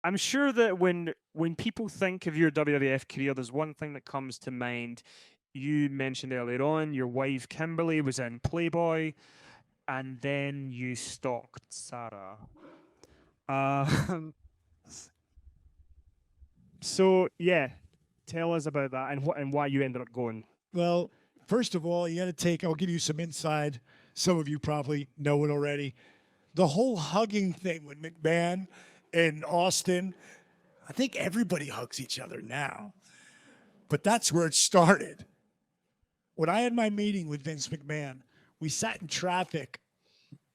I'm sure that when people think of your WWF career, there's one thing that comes to mind. You mentioned earlier on your wife Kimberly was in Playboy, and then you stalked Sarah. Um, so yeah, tell us about that and what and why you ended up going. Well, first of all, you got to take, I'll give you some inside. Some of you probably know it already. The whole hugging thing with McMahon and Austin, I think everybody hugs each other now, but that's where it started. When I had my meeting with Vince McMahon, we sat in traffic,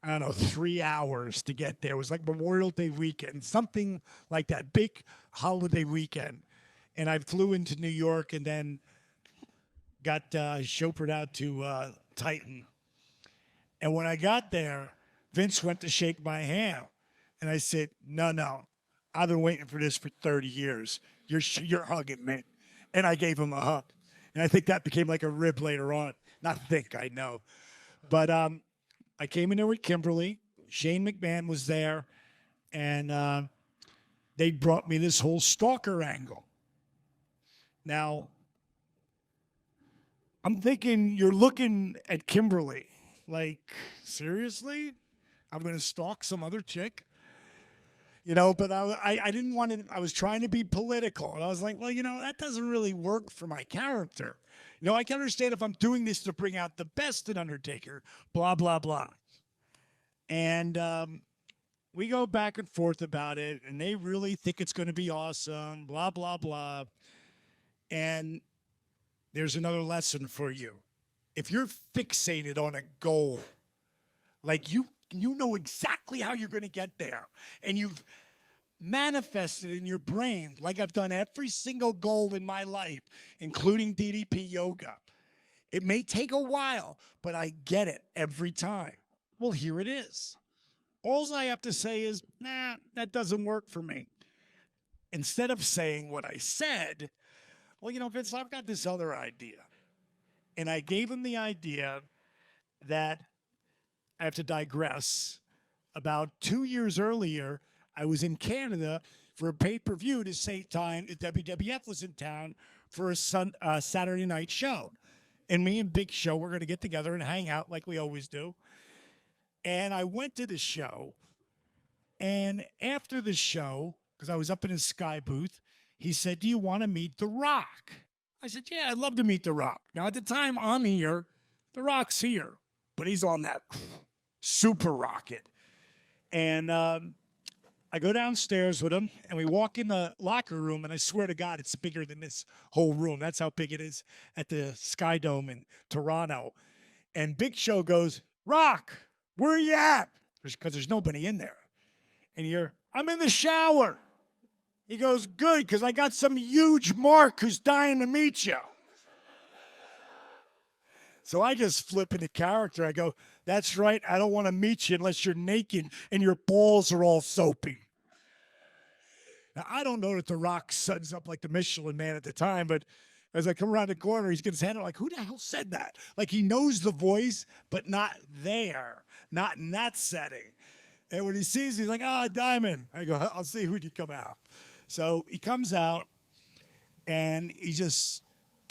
I don't know, 3 hours to get there. It was like Memorial Day weekend, something like that, big holiday weekend. And I flew into New York and then got chauffeured out to Titan. And when I got there, Vince went to shake my hand. And I said, no, no, I've been waiting for this for 30 years. You're hugging me. And I gave him a hug. And I think that became like a rib later on. Not think, I know. But I came in there with Kimberly. Shane McMahon was there. And they brought me this whole stalker angle. Now, I'm thinking you're looking at Kimberly. Like, seriously? I'm going to stalk some other chick? But I didn't want to, I was trying to be political. And I was like, well, that doesn't really work for my character. I can understand if I'm doing this to bring out the best in Undertaker, blah, blah, blah. And we go back and forth about it, and they really think it's going to be awesome, blah, blah, blah. And there's another lesson for you. If you're fixated on a goal, like you know exactly how you're going to get there, and you've manifested in your brain, like I've done every single goal in my life, including DDP yoga. It may take a while, but I get it every time. Well, here it is. All I have to say is, nah, that doesn't work for me. Instead of saying what I said, well, Vince, I've got this other idea. And I gave him the idea that I have to digress. About 2 years earlier, I was in Canada for a pay per view the same time that WWF was in town for a Saturday night show. And me and Big Show were going to get together and hang out like we always do. And I went to the show. And after the show, because I was up in his Sky booth, he said, do you want to meet The Rock? I said, yeah, I'd love to meet The Rock. Now, at the time I'm here, The Rock's here, but he's on that super rocket. And I go downstairs with him, and we walk in the locker room, and I swear to God, it's bigger than this whole room. That's how big it is at the Sky Dome in Toronto. And Big Show goes, Rock, where are you at? Because there's nobody in there. And I'm in the shower. He goes, good, because I got some huge mark who's dying to meet you. So I just flip into character. I go, that's right, I don't want to meet you unless you're naked and your balls are all soapy. Now, I don't know that The Rock suds up like the Michelin Man at the time, but as I come around the corner, he's gets his hand out like, who the hell said that? Like he knows the voice, but not there, not in that setting. And when he sees me, he's like, Diamond. I go, I'll see who you come out. So he comes out, and he's just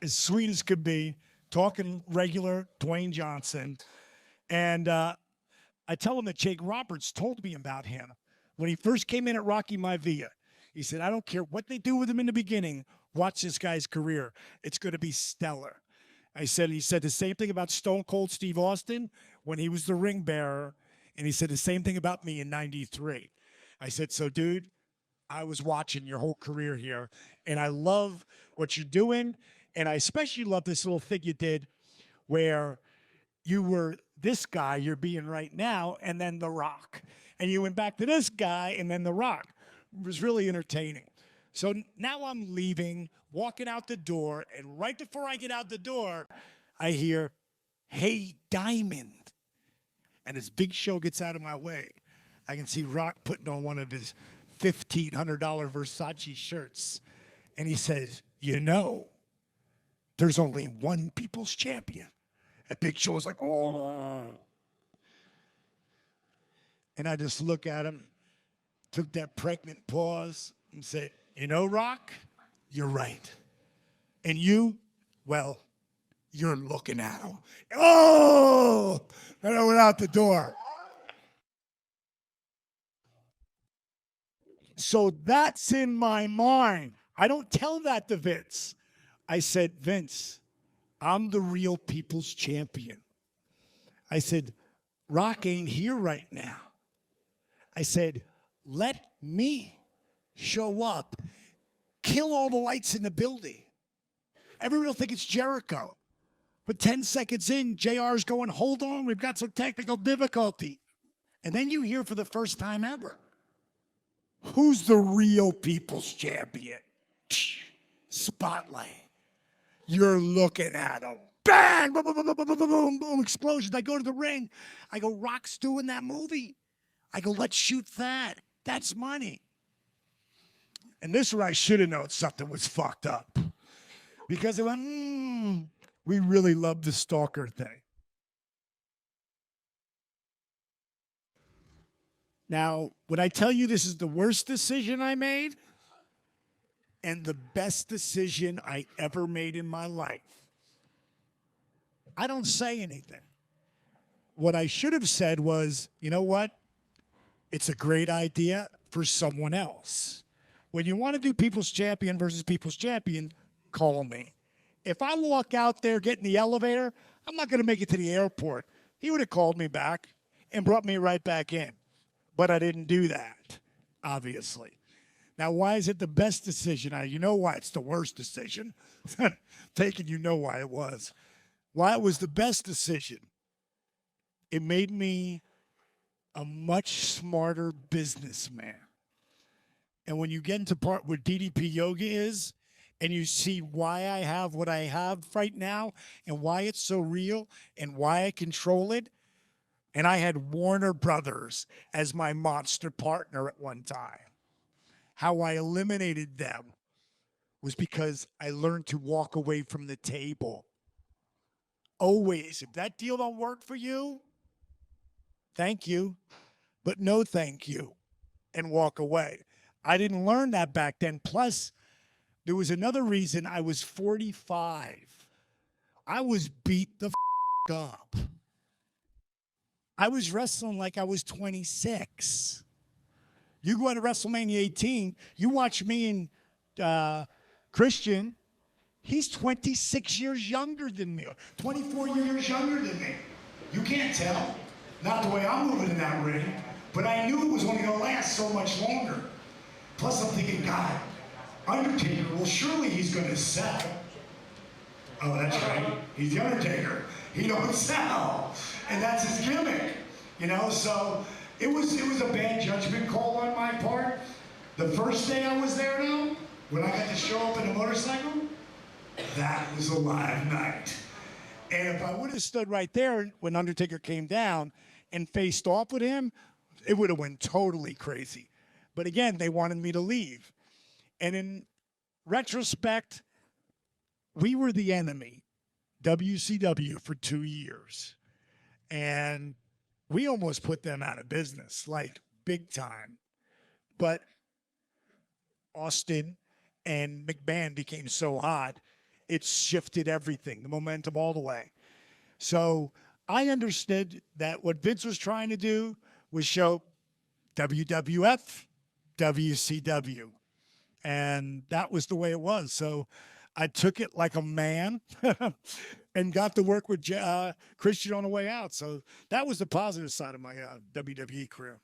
as sweet as could be, talking regular Dwayne Johnson. And I tell him that Jake Roberts told me about him. When he first came in at Rocky Maivia, he said, I don't care what they do with him in the beginning. Watch this guy's career. It's going to be stellar. He said the same thing about Stone Cold Steve Austin when he was the ring bearer. And he said the same thing about me in 93. I said, so, dude, I was watching your whole career here, and I love what you're doing. And I especially love this little thing you did where you were this guy you're being right now, and then The Rock. And you went back to this guy, and then The Rock. It was really entertaining. So now I'm leaving, walking out the door, and right before I get out the door, I hear, hey, Diamond. And as Big Show gets out of my way, I can see Rock putting on one of his $1,500 Versace shirts. And he says, there's only one people's champion. And Big Show was like, oh. And I just look at him, took that pregnant pause, and say, you know, Rock, you're right. And you, well, you're looking at him. Oh, and I went out the door. So that's in my mind. I don't tell that to Vince. I said, Vince, I'm the real people's champion. I said, Rock ain't here right now. I said, let me show up, kill all the lights in the building. Everyone will think it's Jericho. But 10 seconds in, JR's going, hold on, we've got some technical difficulty. And then you hear for the first time ever, who's the real people's champion? Spotlight. You're looking at him. Bang! Boom, boom, boom, boom, boom, boom, boom, explosions. I go to the ring. I go, Rock's doing that movie. I go, let's shoot that. That's money. And this is where I should have known something was fucked up. Because it went, we really love the stalker thing. Now, would I tell you this is the worst decision I made? And the best decision I ever made in my life? I don't say anything. What I should have said was, you know what? It's a great idea for someone else. When you want to do People's Champion versus People's Champion, call me. If I walk out there, get in the elevator, I'm not going to make it to the airport. He would have called me back and brought me right back in. But I didn't do that, obviously. Now, why is it the best decision? You know why it's the worst decision. Taking, you know why it was. Why it was the best decision. It made me a much smarter businessman. And when you get into part where DDP yoga is, and you see why I have what I have right now, and why it's so real, and why I control it, and I had Warner Brothers as my monster partner at one time. How I eliminated them was because I learned to walk away from the table. Always, if that deal don't work for you, thank you, but no thank you, and walk away. I didn't learn that back then. Plus, there was another reason. I was 45. I was beat the up. I was wrestling like I was 26. You go to WrestleMania 18, you watch me and Christian, he's 26 years younger than me, 24 years younger than me. You can't tell. Not the way I'm moving in that ring, but I knew it was only going to last so much longer. Plus, I'm thinking, God, Undertaker, well, surely he's going to sell. Oh, that's right. He's the Undertaker. He don't sell. And that's his gimmick, you know? So it was a bad judgment call on my part. The first day I was there, though, when I got to show up in a motorcycle, that was a live night. And if I would have stood right there when Undertaker came down and faced off with him, it would have went totally crazy. But again, they wanted me to leave. And in retrospect, we were the enemy, WCW, for 2 years. And we almost put them out of business, like big time. But Austin and McMahon became so hot, it shifted everything, the momentum all the way. So I understood that what Vince was trying to do was show WWF, WCW. And that was the way it was. So I took it like a man and got to work with Christian on the way out. So that was the positive side of my WWE career.